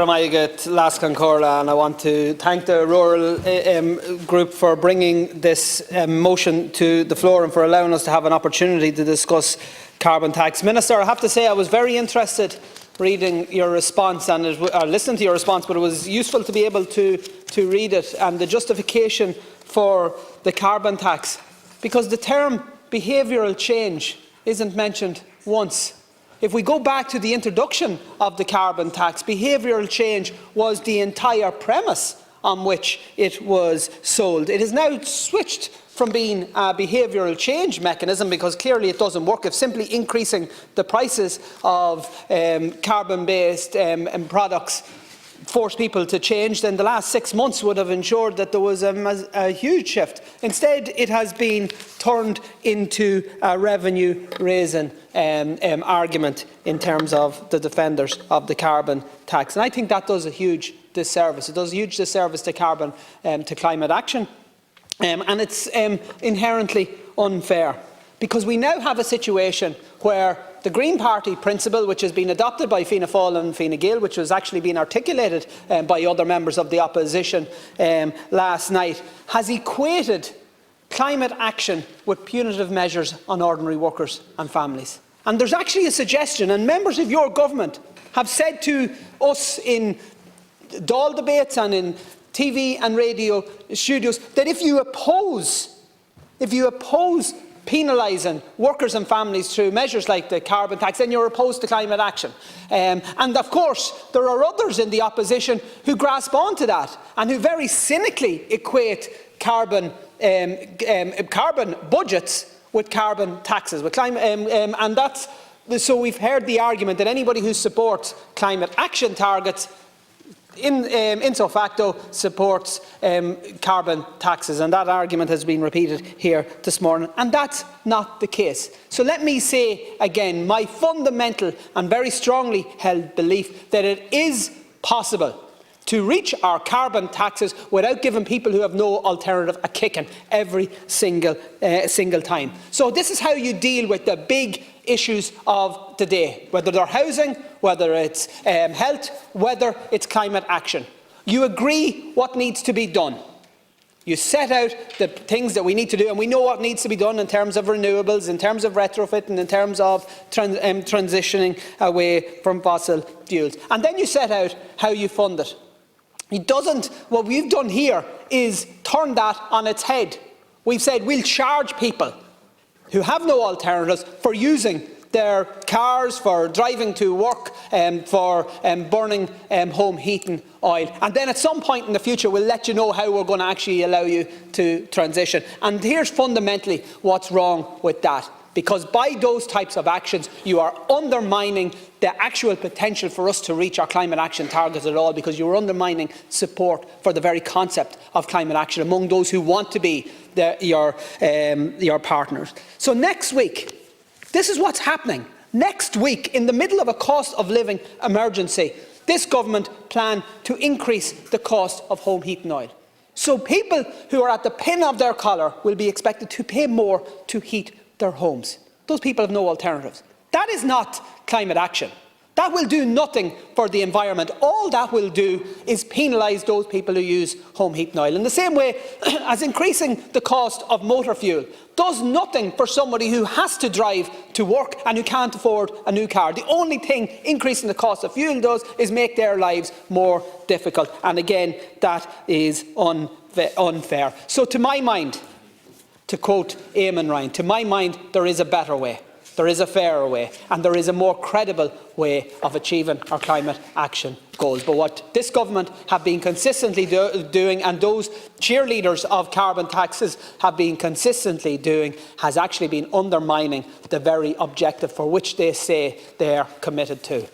Maigat Lascan Corla, and I want to thank the rural group for bringing this motion to the floor and for allowing us to have an opportunity to discuss carbon tax. Minister, I have to say I was very interested reading your response and listening to your response, but it was useful to be able to read it and the justification for the carbon tax, because the term behavioural change isn't mentioned once. If we go back to the introduction of the carbon tax, behavioural change was the entire premise on which it was sold. It is now switched from being a behavioural change mechanism, because clearly it doesn't work. If simply increasing the prices of carbon-based products force people to change, then the last 6 months would have ensured that there was a huge shift. Instead, it has been turned into a revenue-raising argument in terms of the defenders of the carbon tax. And I think that does a huge disservice. It does a huge disservice to to climate action, and it's inherently unfair, because we now have a situation where the Green Party principle, which has been adopted by Fianna Fáil and Fine Gael, which was actually being articulated by other members of the opposition last night, has equated climate action with punitive measures on ordinary workers and families. And there's actually a suggestion, and members of your government have said to us in Dáil debates and in TV and radio studios that if you oppose penalising workers and families through measures like the carbon tax, then you're opposed to climate action. And of course, there are others in the opposition who grasp onto that and who very cynically equate carbon budgets with carbon taxes, with climate, and that's so we've heard the argument that anybody who supports climate action targets in so facto supports carbon taxes, and that argument has been repeated here this morning, and that's not the case. So let me say again my fundamental and very strongly held belief that it is possible to reach our carbon taxes without giving people who have no alternative a kicking every single time. So this is how you deal with the big issues of the day, whether they're housing, whether it's health, whether it's climate action. You agree what needs to be done. You set out the things that we need to do, and we know what needs to be done in terms of renewables, in terms of retrofitting, in terms of transitioning away from fossil fuels. And then you set out how you fund it. What we've done here is turn that on its head. We've said we'll charge people who have no alternatives for using their cars, for driving to work, for burning home heating oil. And then at some point in the future, we'll let you know how we're going to actually allow you to transition. And here's fundamentally what's wrong with that. Because by those types of actions, you are undermining the actual potential for us to reach our climate action targets at all, because you're undermining support for the very concept of climate action among those who want to be your partners. So next week, this is what's happening. Next week, in the middle of a cost of living emergency, this government plan to increase the cost of home heating oil. So people who are at the pin of their collar will be expected to pay more to heat their homes. Those people have no alternatives. That is not climate action. That will do nothing for the environment. All that will do is penalise those people who use home heating oil. In the same way as increasing the cost of motor fuel does nothing for somebody who has to drive to work and who can't afford a new car. The only thing increasing the cost of fuel does is make their lives more difficult. And again, that is unfair. So to my mind, to quote Eamon Ryan, to my mind, there is a better way, there is a fairer way, and there is a more credible way of achieving our climate action goals. But what this government have been consistently doing, and those cheerleaders of carbon taxes have been consistently doing, has actually been undermining the very objective for which they say they are committed to.